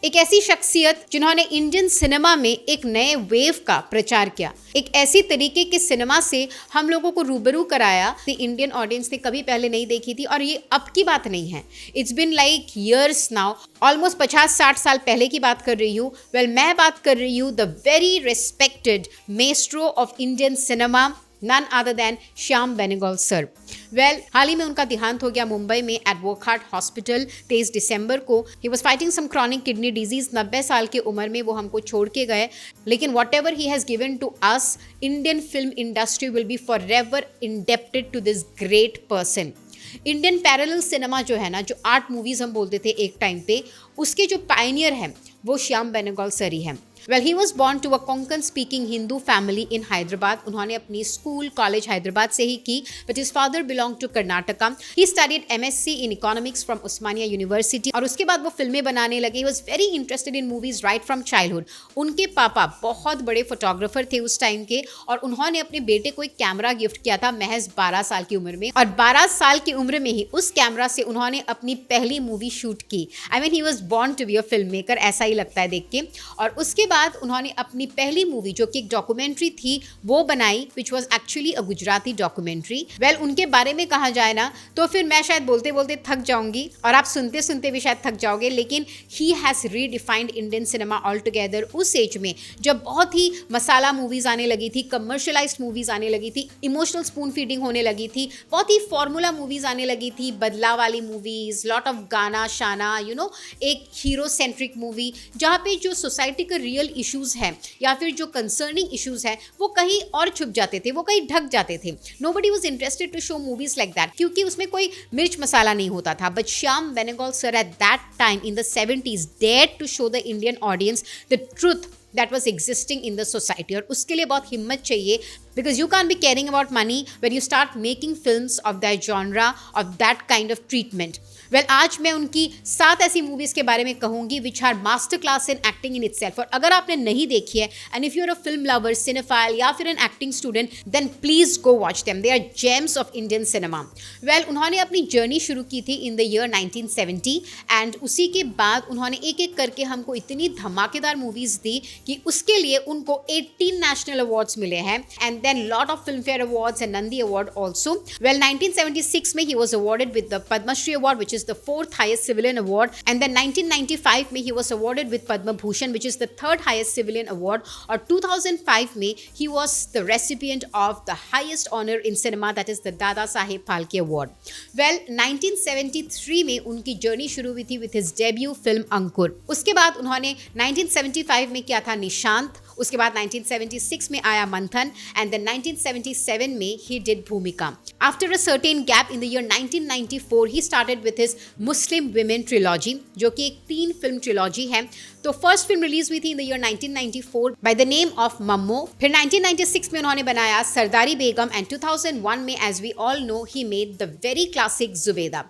एक ऐसी शख्सियत जिन्होंने इंडियन सिनेमा में एक नए वेव का प्रचार किया, एक ऐसी तरीके के सिनेमा से हम लोगों को रूबरू कराया कि इंडियन ऑडियंस ने कभी पहले नहीं देखी थी। और ये अब की बात नहीं है, it's been like years now, almost 50-60 साल पहले की बात कर रही हूँ। मैं बात कर रही हूँ the very respected maestro of Indian cinema, none other than Shyam Benegal sir. हाल ही में उनका देहांत हो गया मुंबई में एट वोकहार्ट हॉस्पिटल 23 दिसंबर को। He was fighting some chronic kidney disease. 90 साल की उम्र में वो हमको छोड़ के गए, लेकिन whatever he has given to us, Indian film industry will be forever indebted to this great person. Indian parallel cinema जो है ना, जो आर्ट मूवीज हम बोलते थे एक टाइम पे, उसके जो पायनियर हैं वो श्याम बेनेगल सर ही हैं। He was born to a Konkan speaking Hindu family in Hyderabad. उन्होंने अपनी स्कूल कॉलेज हैदराबाद से ही की, but his father belonged to Karnataka. He studied MSc in economics from Osmania University. और उसके बाद वो फिल्में बनाने लगे. He was very interested in movies right from childhood. उनके पापा बहुत बड़े फोटोग्राफर थे उस टाइम के, और उन्होंने अपने बेटे को एक कैमरा गिफ्ट किया था महज 12 साल की उम्र में, और 12 साल की उम्र में ही उस कैमरा से उन्होंने अपनी पहली मूवी शूट की। he was born to be a filmmaker, ऐसा ही लगता है देख के। और उसके बाद उन्होंने अपनी पहली मूवी जो कि एक डॉक्यूमेंट्री थी वो बनाई, which was actually a Gujarati documentary. उनके बारे में कहा जाए ना तो फिर मैं शायद बोलते बोलते थक जाऊंगी और आप सुनते सुनते भी शायद थक जाओगे, लेकिन he has redefined Indian cinema all together. उस एज में जब बहुत ही मसाला मूवीज आने लगी थी, कमर्शलाइज्ड मूवीज आने लगी थी, इमोशनल स्पून फीडिंग होने लगी थी, बहुत ही फॉर्मूला मूवीज आने लगी थी, बदला वाली मूवीज, लॉट ऑफ गाना शाना, एक हीरो सेंट्रिक मूवी, जहाँ पे जो सोसाइटी का रियल इश्यूज हैं या फिर जो कंसर्निंग इश्यूज हैं वो कहीं और छुप जाते थे, वो कहीं ढक जाते थे। Nobody was interested to show movies like that, क्योंकि उसमें कोई मिर्च मसाला नहीं होता था। But Shyam Benegal sir at that time in the 70s dared to show the Indian audience the truth that was existing in the society. और उसके लिए बहुत हिम्मत चाहिए, because you can't be caring about money when you start making films of that genre, of that kind of treatment. आज मैं उनकी 7 ऐसी मूवीज के बारे में कहूंगी which are master class in acting in itself. और अगर आपने नहीं देखी है, and if you are a film lover, cinephile या फिर an acting student, then please go watch them, they are gems of Indian cinema. उन्होंने अपनी जर्नी शुरू की थी इन द ईयर 1970, एंड उसी के बाद उन्होंने एक एक करके हमको इतनी धमाकेदार मूवीज दी कि उसके लिए उनको 18 नेशनल अवार्ड्स मिले हैं, and then lot of Filmfare awards and Nandi award also. 1976 में he was awarded with the Padma Shri award, which is the 4th highest civilian award, and then 1995 में he was awarded with Padma Bhushan, which is the 3rd highest civilian award, और 2005 में he was the recipient of the highest honor in cinema, that is the Dada Saheb Phalke Award. 1973 में उनकी journey शुरू हुई थी with his debut film अंकुर। उसके बाद उन्होंने 1975 में किया था निशांत, उसके बाद 1976 में आया मंथन, एंड देन 1977 में ही डिड भूमिका। After a certain gap in the year 1994 he started with his Muslim women trilogy, जो कि एक 3 फिल्म ट्रिलॉजी है। तो फर्स्ट फिल्म रिलीज हुई थी in the year 1994 by the name of Mammo. फिर 1996 में उन्होंने बनाया सरदारी बेगम, एंड 2001 में as we all know he made the very classic Zubeidaa.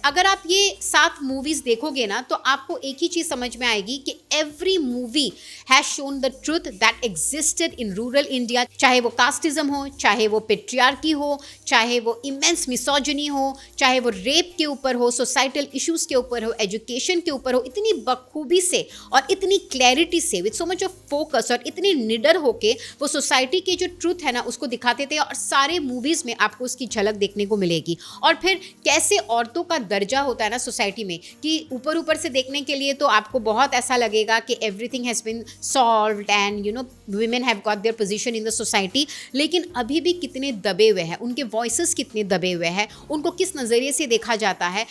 अगर आप ये 7 मूवीज देखोगे ना तो आपको एक ही चीज समझ में आएगी कि every movie has shown the truth that existed in rural India, चाहे वो कास्टिज्म हो, चाहे वो पेट्रियार्की हो, चाहे वो इमेंस मिसोजिनी हो, चाहे वो रेप के ऊपर हो, सोसाइटल इश्यूज के ऊपर हो, एजुकेशन के ऊपर हो। इतनी बखूबी से और इतनी क्लैरिटी से, with so much of focus, और इतने निडर होके वो सोसाइटी के जो ट्रूथ है ना उसको दिखाते थे, और सारे मूवीज में आपको उसकी झलक देखने को मिलेगी। और फिर कैसे औरतों का दर्जा होता है ना सोसाइटी में, कि ऊपर ऊपर से देखने के लिए तो आपको बहुत ऐसा लगेगा कि everything has been solved and women have got their position in the society, लेकिन अभी भी कितने दबे हुए हैं, उनके वॉइसेस कितने दबे हुए हैं, उनको किस नज़रिए से देखा जाता है।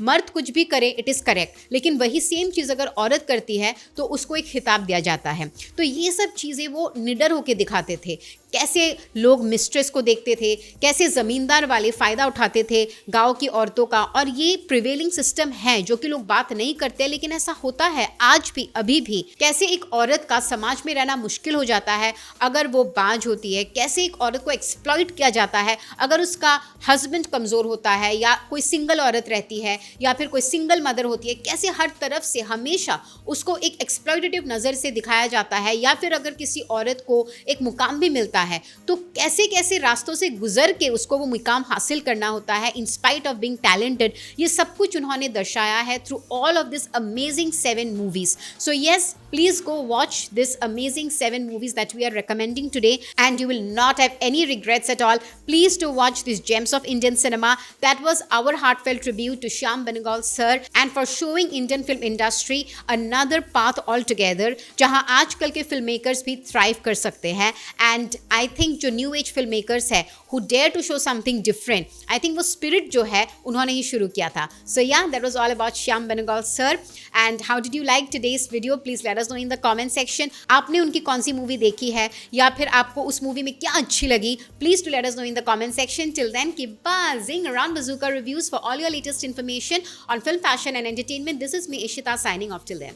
मर्द कुछ भी करे इट इज़ करेक्ट, लेकिन वही सेम चीज़ अगर औरत करती है तो उसको एक खिताब दिया जाता है। तो ये सब चीज़ें वो निडर होकर दिखाते थे, कैसे लोग मिस्ट्रेस को देखते थे, कैसे ज़मींदार वाले फ़ायदा उठाते थे गांव की औरतों का। और ये प्रिवेलिंग सिस्टम है जो कि लोग बात नहीं करते, लेकिन ऐसा होता है आज भी, अभी भी। कैसे एक औरत का समाज में रहना मुश्किल हो जाता है अगर वो बांझ होती है, कैसे एक औरत को एक्सप्लॉइट किया जाता है अगर उसका हस्बैंड कमज़ोर होता है, या कोई सिंगल औरत रहती है, या फिर कोई सिंगल मदर होती है, कैसे हर तरफ से हमेशा उसको एक एक्सप्लॉइटेटिव नज़र से दिखाया जाता है। या फिर अगर किसी औरत को एक मुकाम भी मिलता होता है तो कैसे कैसे रास्तों से गुजर के उसको वो मुकाम हासिल करना होता है in spite of being talented, ये सब कुछ उन्होंने दर्शाया है through all of this amazing 7 movies. So yes, please go watch this amazing 7 movies that we are recommending today and you will not have any regrets at all. Please do watch these gems of Indian cinema. That was our heartfelt tribute to Shyam Benegal sir and for showing Indian film industry another path altogether जहां आजकल के filmmakers भी thrive कर सकते हैं. And I think जो new age filmmakers है who dare to show something different, I think वो spirit जो है उन्होंने ही शुरू किया था. So yeah, that was all about Shyam Benegal sir. And how did you like today's video? Please let us know in the comment section. आपने उनकी कौन सी मूवी देखी है या फिर आपको उस मूवी में क्या अच्छी लगी? Please do let us know in the comment section. Till then, keep buzzing around Bazooka Reviews for all your latest information on film, fashion and entertainment. This is me, Ishita, signing off till then.